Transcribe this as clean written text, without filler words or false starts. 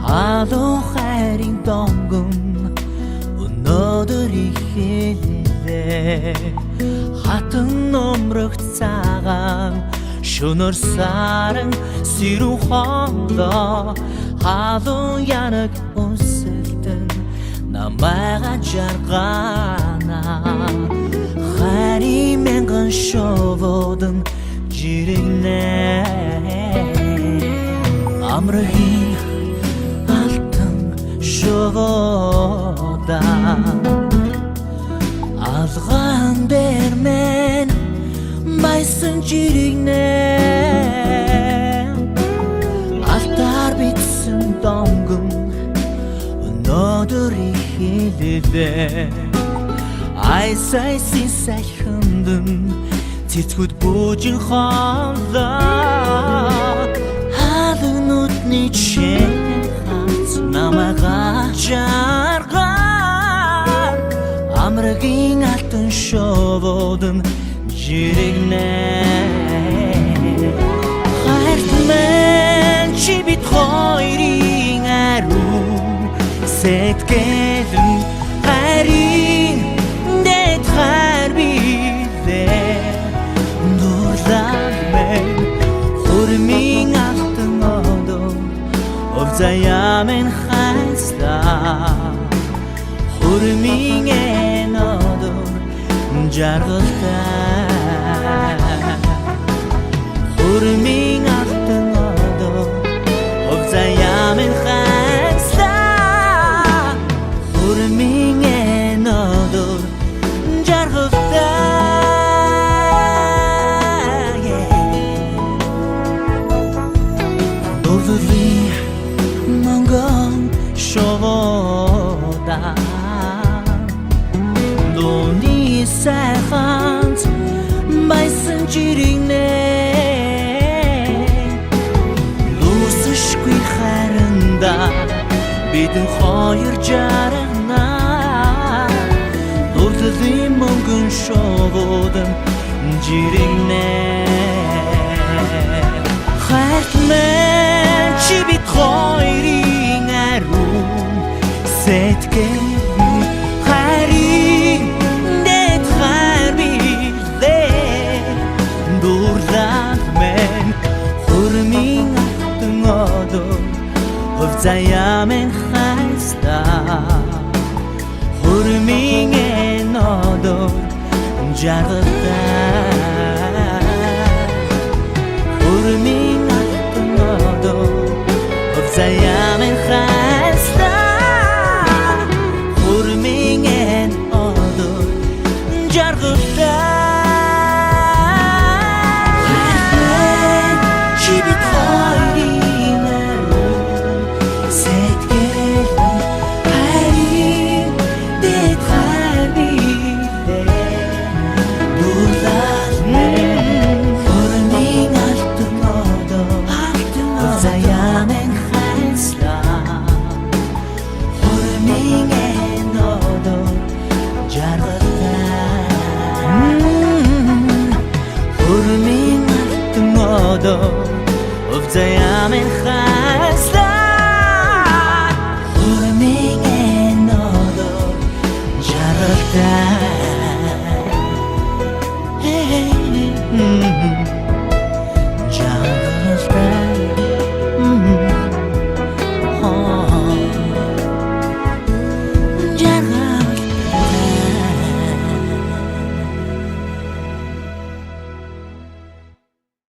Алуу хайрын донгон өнөөдөр ихэлээ хатан номрох цагаан шөнөр саран сэрүү хоолоо халуун янаг үнсэлтэн намайга жаргана хайрын мянган шоводон жирэгнэ амрын алтан шовода алган дэрмэн майсан жирэгнэ алтар битсэн донгон өнөөдөр ихэлээ айсай сайхандэн цэцгүүд бүжин хоолоо халуун нүдний чин хац намайга жаргар амрагын алтан шоводон жирэгнэ хайрт мэн чи бит хоёрын аруу сэтгэлэн хайрын дэд хайр билээ дурлал мэн хурмын алтан одоо овзаяа мэн хайслаа хурмын одоо жаргалтай хурмын алтан одоо овзаяа мэн хайслаа хурмын одоо жаргалтай дурдли манган шовода дони сайхант майсан жирэгнэ лусшгүй хайранда бидэн хоёр жаргана дурдлын мөнгөн шоводан жирэгнэ хайрт мэн чи бит хоёрын аруу сэтгэл хайрын дэд хайр билээ дурлал мэн хурмын алтан одоо овзаяа мэн хайслаа хурмын одоо жаргалтай хурмын алтан одоо овзаяа мэн хайслаа хурмын одоо жаргалтай чи бит хоёрын аруу сэтгэл хайрын дэд хайр билээ дурлал мэн хурмын алтан одоо овзаяа мэн хайслаа хурмын одоо жаргалтай хурмын алтан одоо овзаяа мэн хайслаа